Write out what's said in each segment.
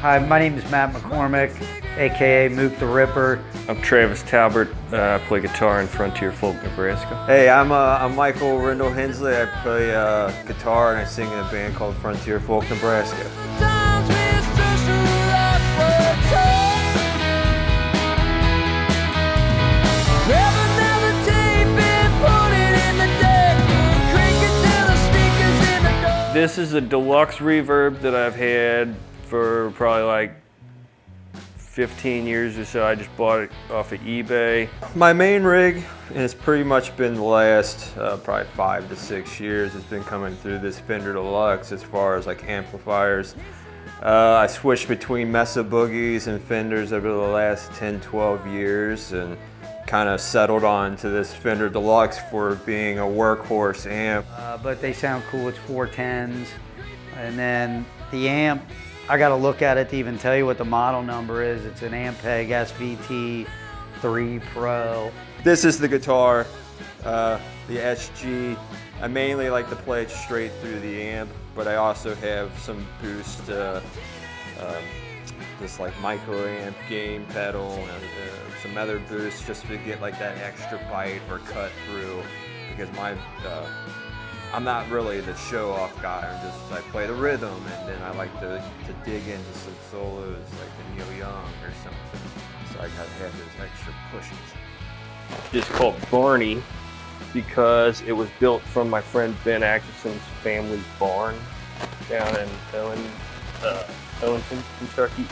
Hi, my name is Matt McCormick, aka Mook the Ripper. I'm Travis Talbert. I play guitar in Frontier Folk Nebraska. Hey, I'm Michael Rendell Hensley. I play guitar and I sing in a band called Frontier Folk Nebraska. This is a deluxe reverb that I've had for probably like 15 years or so. I just bought it off of eBay. My main rig, and it's pretty much been the last probably 5 to 6 years, has been coming through this Fender Deluxe as far as like amplifiers. I switched between Mesa Boogies and Fenders over the last 10, 12 years and kind of settled on to this Fender Deluxe for being a workhorse amp. But they sound cool. It's 410s. And then the amp, I got to look at it to even tell you what the model number is. It's an Ampeg SVT 3 Pro. This is the guitar, the SG. I mainly like to play it straight through the amp, but I also have some boost, this like micro amp gain pedal and some other boosts just to get like that extra bite or cut through, because I'm not really the show off guy. I play the rhythm, and then I like to dig into some solos like the Neil Young or something. So I gotta have those extra pushes. It's called Barney because it was built from my friend Ben Atkinson's family's barn down in Ellington, Kentucky.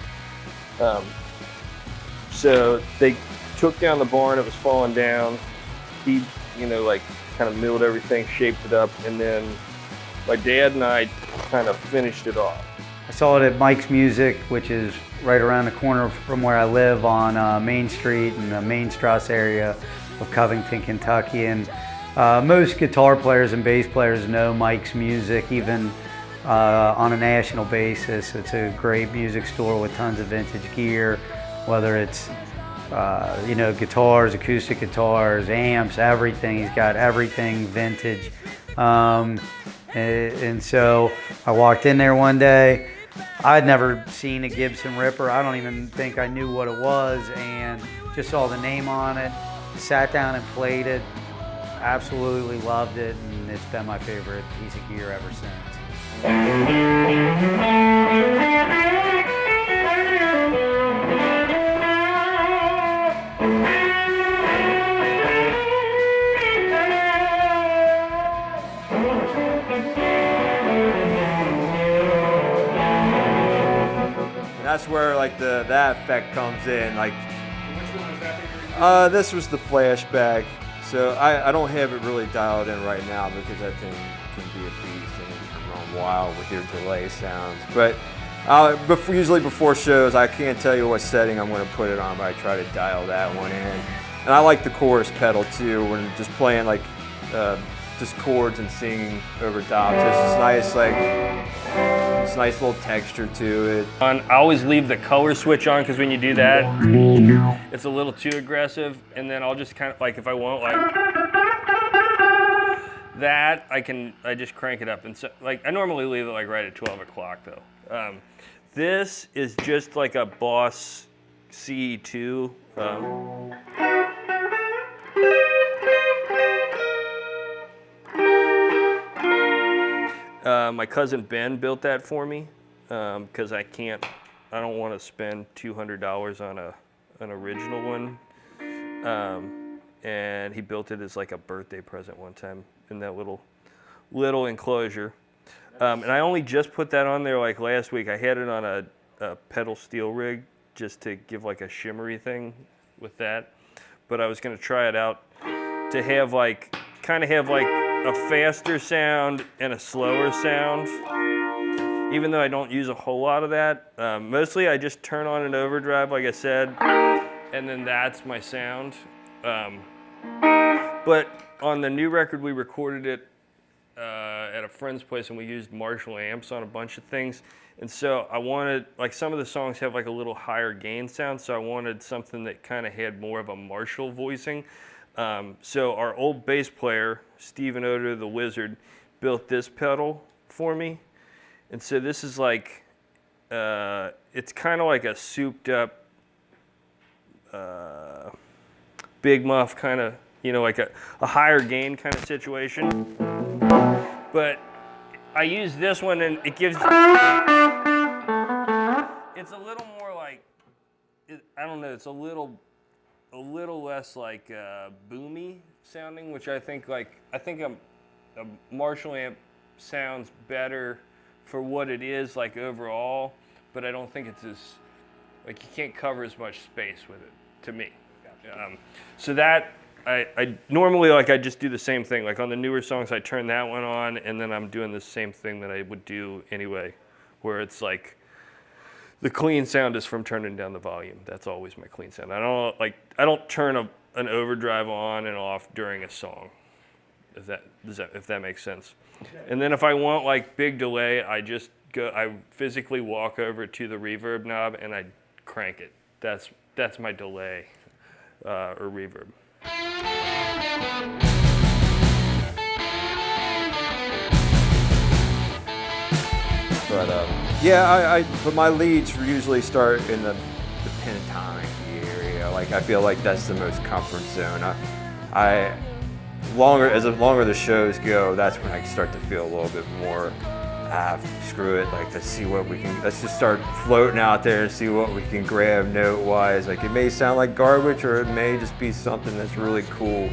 So they took down the barn, it was falling down. He, like kind of milled everything, shaped it up, and then my dad and I kind of finished it off. I saw it at Mike's Music, which is right around the corner from where I live on Main Street in the Main Strasse area of Covington, Kentucky. And most guitar players and bass players know Mike's Music, even on a national basis. It's a great music store with tons of vintage gear, whether it's guitars, acoustic guitars, amps, everything. He's got everything vintage. And so I walked in there one day. I'd never seen a Gibson Ripper. I don't even think I knew what it was, and just saw the name on it, sat down and played it, absolutely loved it, and it's been my favorite piece of gear ever since. That's where like that effect comes in. Like, Which one was that? this was the flashback. So I don't have it really dialed in right now because that thing can be a beast and it can run wild with your delay sounds. But usually before shows, I can't tell you what setting I'm going to put it on, but I try to dial that one in. And I like the chorus pedal too, when just playing like just chords and singing over top. So it's just nice, like it's nice little texture to it. I always leave the color switch on because when you do that, it's a little too aggressive, and then I'll just kind of like, if I want like that, I just crank it up. And so like I normally leave it like right at 12 o'clock though. This is just like a Boss CE2. My cousin Ben built that for me because I don't want to spend $200 on an original one. And he built it as like a birthday present one time in that little enclosure. And I only just put that on there like last week. I had it on a pedal steel rig just to give like a shimmery thing with that. But I was going to try it out to have like a faster sound and a slower sound, even though I don't use a whole lot of that. Mostly I just turn on an overdrive, like I said, and then that's my sound. But on the new record, we recorded it at a friend's place, and we used Marshall amps on a bunch of things. And so I wanted, like, some of the songs have like a little higher gain sound, so I wanted something that kind of had more of a Marshall voicing. So our old bass player, Steven Oder, the Wizard, built this pedal for me. And so this is like it's kind of like a souped up big muff kind of, like a higher gain kind of situation. But I use this one and it gives, it's a little more like, I don't know, it's a little less like boomy sounding, which I think a Marshall amp sounds better for what it is like overall, but I don't think it's as, like, you can't cover as much space with it, to me. Gotcha. So that, I normally, like, I just do the same thing. Like on the newer songs, I turn that one on, and then I'm doing the same thing that I would do anyway, where it's like, the clean sound is from turning down the volume. That's always my clean sound. I don't turn an overdrive on and off during a song, if that makes sense. And then if I want like big delay, I physically walk over to the reverb knob and I crank it. That's my delay or reverb. But yeah, but my leads usually start in the pentatonic area. Like I feel like that's the most comfort zone. As longer the shows go, that's when I start to feel a little bit more. Screw it. Like let's just start floating out there and see what we can grab note-wise. Like it may sound like garbage, or it may just be something that's really cool.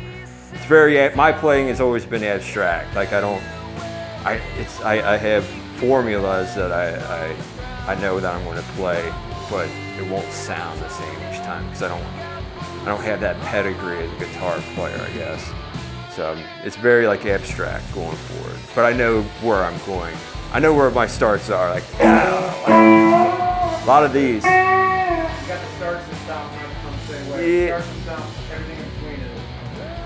It's my playing has always been abstract. Like I have formulas that I know that I'm going to play, but it won't sound the same each time because I don't have that pedigree as a guitar player, I guess. So it's very like abstract going forward. But I know where I'm going. I know where my starts are. Like a lot of these. You got the starts and stops. I'm the same way. Yeah. Starts and stops. Everything in between is.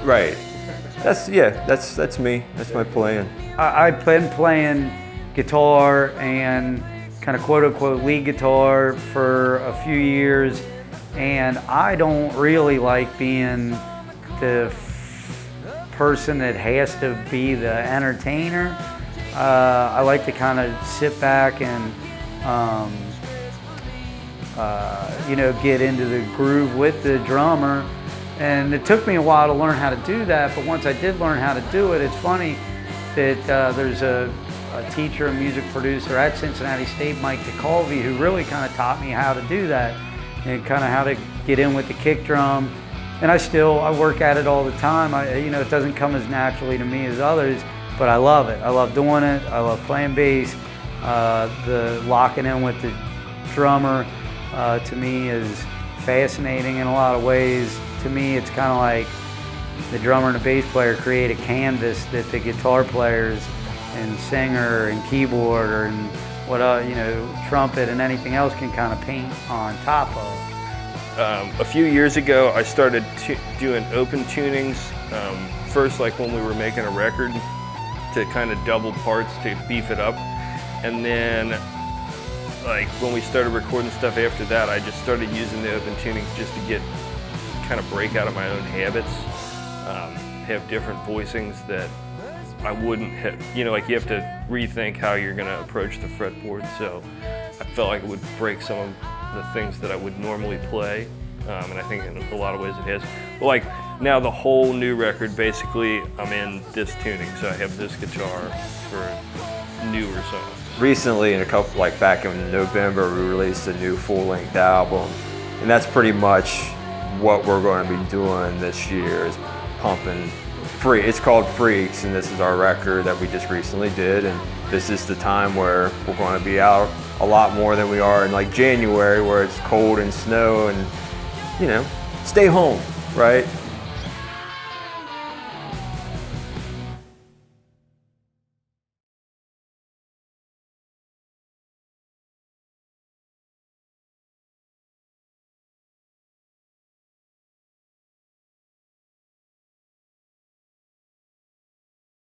Right. That's me. That's my playing. I've been playing guitar and kind of quote unquote lead guitar for a few years, and I don't really like being the person that has to be the entertainer. I like to kind of sit back and get into the groove with the drummer. And it took me a while to learn how to do that, but once I did learn how to do it, it's funny that there's a teacher, a music producer at Cincinnati State, Mike DeCalvey, who really kind of taught me how to do that and kind of how to get in with the kick drum. And I work at it all the time. It doesn't come as naturally to me as others, but I love it. I love doing it. I love playing bass. The locking in with the drummer to me is fascinating in a lot of ways. To me, it's kind of like the drummer and the bass player create a canvas that the guitar players and singer and keyboard and trumpet and anything else can kind of paint on top of. A few years ago, I started doing open tunings. First, like when we were making a record, to kind of double parts to beef it up, and then like when we started recording stuff after that, I just started using the open tunings just to kind of break out of my own habits, have different voicings that I wouldn't have, like you have to rethink how you're going to approach the fretboard. So I felt like it would break some of the things that I would normally play, and I think in a lot of ways it has. But like now the whole new record, basically I'm in this tuning, so I have this guitar for newer songs. Recently, back in November, we released a new full-length album, and that's pretty much what we're going to be doing this year, is pumping free. It's called Freaks, and this is our record that we just recently did, and this is the time where we're going to be out a lot more than we are in like January, where it's cold and snow and stay home, right?